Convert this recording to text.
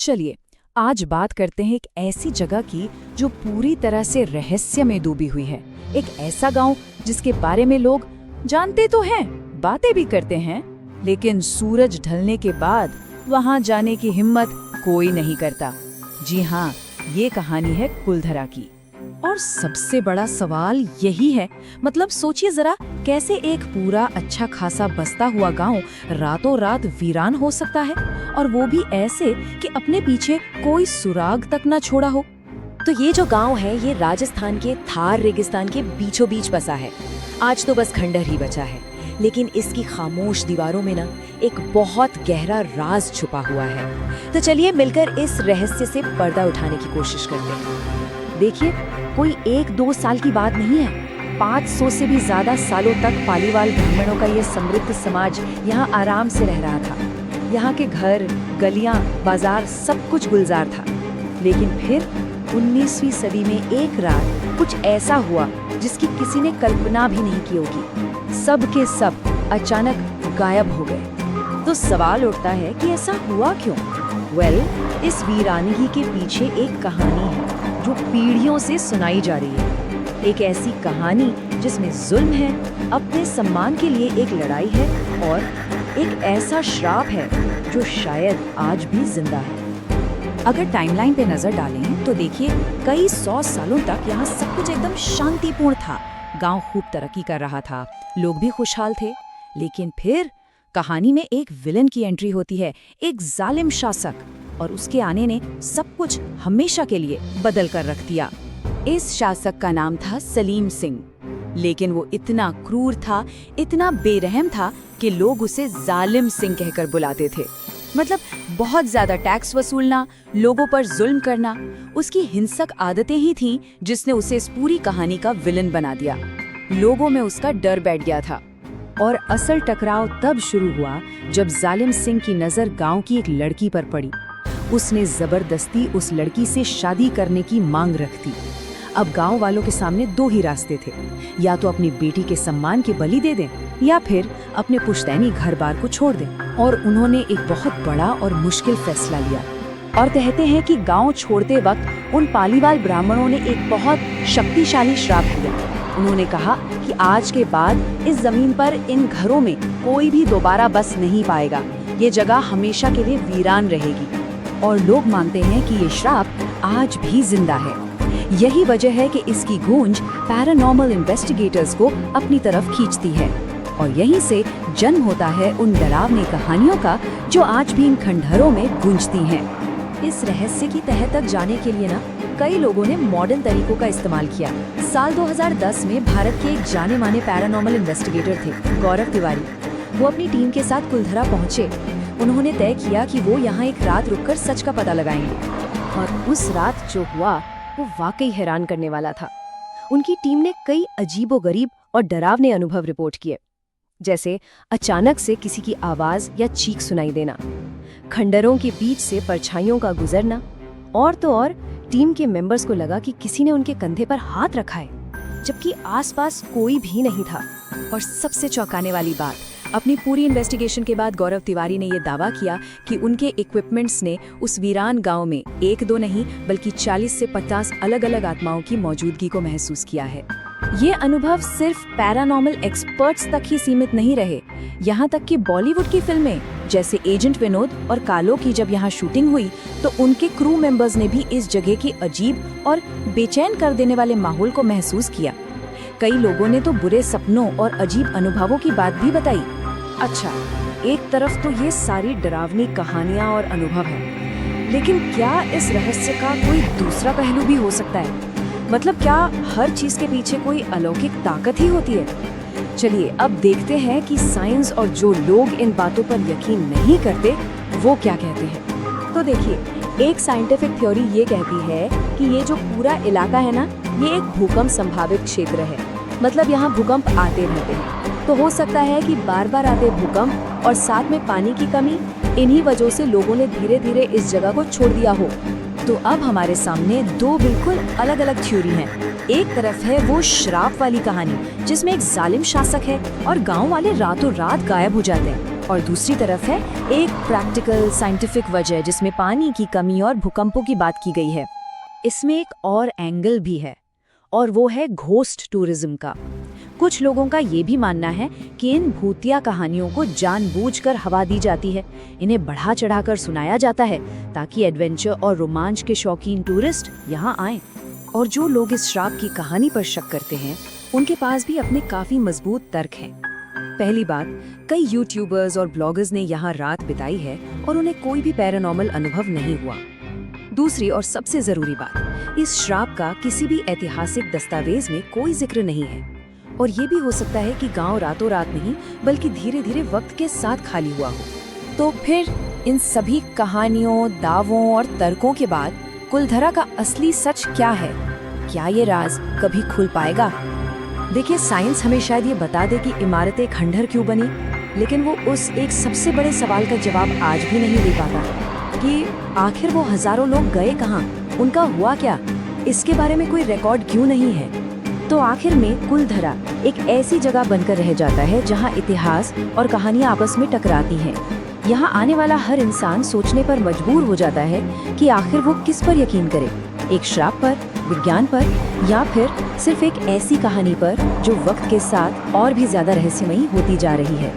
चलिए आज बात करते हैं एक ऐसी जगह की जो पूरी तरह से रहस्य में डूबी हुई है। एक ऐसा गांव जिसके बारे में लोग जानते तो हैं, बातें भी करते हैं, लेकिन सूरज ढलने के बाद वहां जाने की हिम्मत कोई नहीं करता। जी हाँ, ये कहानी है कुलधरा की। और सबसे बड़ा सवाल यही है, मतलब सोचिए जरा, कैसे एक पूरा अच्छा खासा बसता हुआ गांव रातों रात वीरान हो सकता है, और वो भी ऐसे कि अपने पीछे कोई सुराग तक न छोड़ा हो। तो ये जो गांव है ये राजस्थान के थार रेगिस्तान के बीचों बीच बसा है। आज तो बस खंडहर ही बचा है, लेकिन इसकी खामोश दीवारों में ना एक बहुत गहरा राज छुपा हुआ है। तो चलिए मिलकर इस रहस्य से पर्दा उठाने की कोशिश करते हैं। देखिए, कोई 1-2 साल की बात नहीं है। 500 से भी ज्यादा सालों तक पालीवाल ब्राह्मणों का ये समृद्ध समाज यहाँ आराम से रह रहा था। यहाँ के घर, गलियाँ, बाजार सब कुछ गुलजार था। लेकिन फिर 19वीं सदी में एक रात कुछ ऐसा हुआ जिसकी किसी ने कल्पना भी नहीं की होगी। सब के सब अचानक गायब हो गए। तो सवाल उठता है कि ऐसा हुआ क्यों? इस वीरानगी के पीछे एक कहानी है जो पीढ़ियों से सुनाई जा रही है। एक ऐसी कहानी जिसमें जुल्म है, अपने सम्मान के लिए एक लड़ाई है, और एक ऐसा श्राप है जो शायद आज भी जिंदा है। अगर टाइमलाइन पे नजर डालें तो देखिए, कई 100 सालों तक यहाँ सब कुछ एकदम शांतिपूर्ण था। गांव खूब तरक्की कर रहा था, लोग भी खुशहाल थे। लेकिन फिर कहानी में एक विलन की एंट्री होती है, एक जालिम शासक, और उसके आने ने सब कुछ हमेशा के लिए बदल कर रख दिया। इस शासक का नाम था सलीम सिंह, लेकिन वो इतना क्रूर था, इतना बेरहम था कि लोग उसे जालिम सिंह कहकर बुलाते थे। मतलब बहुत ज्यादा टैक्स वसूलना, लोगों पर जुल्म करना, उसकी हिंसक आदतें ही थीं जिसने उसे इस पूरी कहानी का विलन बना दिया। लोगों में उसका डर बैठ गया था। और असल टकराव तब शुरू हुआ जब जालिम सिंह की नजर गांव की एक लड़की पर पड़ी। उसने जबरदस्ती उस लड़की से शादी करने की मांग रख दी। अब गांव वालों के सामने 2 ही रास्ते थे, या तो अपनी बेटी के सम्मान के बलि दे दें, या फिर अपने पुश्तैनी घर बार को छोड़ दें। और उन्होंने एक बहुत बड़ा और मुश्किल फैसला लिया। और कहते हैं कि गांव छोड़ते वक्त उन पालीवाल ब्राह्मणों ने एक बहुत शक्तिशाली श्राप दिया। उन्होंने कहा कि आज के बाद इस जमीन पर, इन घरों में कोई भी दोबारा बस नहीं पाएगा। ये जगह हमेशा के लिए वीरान रहेगी। और लोग मानते हैं कि ये श्राप आज भी जिंदा है। यही वजह है कि इसकी गूंज पैरानॉर्मल इन्वेस्टिगेटर्स को अपनी तरफ खींचती है। और यहीं से जन्म होता है उन डरावनी कहानियों का जो आज भी इन खंडहरों में गूंजती हैं। इस रहस्य की तह तक जाने के लिए ना कई लोगों ने मॉडर्न तरीकों का इस्तेमाल किया। साल 2010 में भारत के एक जाने माने पैरानॉर्मल इन्वेस्टिगेटर थे, गौरव तिवारी। वो अपनी टीम के साथ कुलधरा पहुंचे। उन्होंने तय किया कि वो यहाँ एक रात रुककर सच का पता लगाएंगे। और उस रात जो हुआ वो वाकई हैरान करने वाला था। उनकी टीम ने कई अजीबोगरीब और डरावने अनुभव रिपोर्ट किए, जैसे अचानक से किसी की आवाज या चीख सुनाई देना, खंडरों के बीच से परछाइयों का गुजरना, और तो और टीम के मेंबर्स को लगा कि किसी ने उनके कंधे पर हाथ रखा है, जबकि आसपास कोई भी नहीं था। और सबसे चौंकाने वाली बात, अपनी पूरी इन्वेस्टिगेशन के बाद गौरव तिवारी ने यह दावा किया कि उनके इक्विपमेंट्स ने उस वीरान गांव में 1-2 नहीं बल्कि 40 से 50 अलग-अलग आत्माओं की मौजूदगी को महसूस किया है। ये अनुभव सिर्फ पैरानॉर्मल एक्सपर्ट्स तक ही सीमित नहीं रहे। यहाँ तक कि बॉलीवुड की फिल्में जैसे एजेंट विनोद और कालो की जब यहाँ शूटिंग हुई तो उनके क्रू मेंबर्स ने भी इस जगह की अजीब और बेचैन कर देने वाले माहौल को महसूस किया। कई लोगों ने तो बुरे सपनों और अजीब अनुभवों की बात भी बताई। अच्छा, एक तरफ तो ये सारी डरावनी कहानियां और अनुभव हैं, लेकिन क्या इस रहस्य का कोई दूसरा पहलू भी हो सकता है? मतलब क्या हर चीज के पीछे कोई अलौकिक ताकत ही होती है? चलिए अब देखते हैं कि साइंस और जो लोग इन बातों पर यकीन नहीं करते वो क्या कहते हैं। तो देखिए, एक साइंटिफिक थ्योरी ये कहती है कि ये जो पूरा इलाका है ना, ये एक भूकंप संभावित क्षेत्र है। मतलब यहाँ भूकंप आते रहते हैं। तो हो सकता है कि बार बार आते भूकंप और साथ में पानी की कमी, इन्हीं वजहों से लोगों ने धीरे धीरे इस जगह को छोड़ दिया हो। तो अब हमारे सामने 2 बिल्कुल अलग अलग थ्योरी हैं। एक तरफ है वो श्राप वाली कहानी जिसमें एक जालिम शासक है और गांव वाले रातों रात गायब हो जाते हैं। और दूसरी तरफ है एक प्रैक्टिकल साइंटिफिक वजह जिसमें पानी की कमी और भूकंपों की बात की गई है। इसमें एक और एंगल भी है और वो है घोस्ट टूरिज्म का। कुछ लोगों का ये भी मानना है कि इन भूतिया कहानियों को जानबूझकर हवा दी जाती है, इन्हें बढ़ा चढ़ाकर सुनाया जाता है ताकि एडवेंचर और रोमांच के शौकीन टूरिस्ट यहाँ आएं। और जो लोग इस श्राप की कहानी पर शक करते हैं उनके पास भी अपने काफी मजबूत तर्क हैं। पहली बात, कई यूट्यूबर्स और ब्लॉगर्स ने यहाँ रात बिताई है और उन्हें कोई भी पैरानॉर्मल अनुभव नहीं हुआ। दूसरी और सबसे जरूरी बात, इस श्राप का किसी भी ऐतिहासिक दस्तावेज में कोई जिक्र नहीं है और ये भी हो सकता है कि गांव रातों रात नहीं बल्कि धीरे धीरे वक्त के साथ खाली हुआ हो। तो फिर इन सभी कहानियों, दावों और तर्कों के बाद कुलधरा का असली सच क्या है? क्या ये राज कभी खुल पाएगा? देखिए, साइंस हमें शायद ये बता दे कि इमारतें खंडहर क्यों बनी, लेकिन वो उस एक सबसे बड़े सवाल का जवाब आज भी नहीं दे पाता कि आखिर वो हजारों लोग गए कहाँ, उनका हुआ क्या, इसके बारे में कोई रिकॉर्ड क्यों नहीं है। तो आखिर में कुलधरा एक ऐसी जगह बनकर रह जाता है जहाँ इतिहास और कहानियाँ आपस में टकराती हैं। यहाँ आने वाला हर इंसान सोचने पर मजबूर हो जाता है कि आखिर वो किस पर यकीन करे, एक श्राप पर, विज्ञान पर, या फिर सिर्फ एक ऐसी कहानी पर जो वक्त के साथ और भी ज्यादा रहस्यमयी होती जा रही है।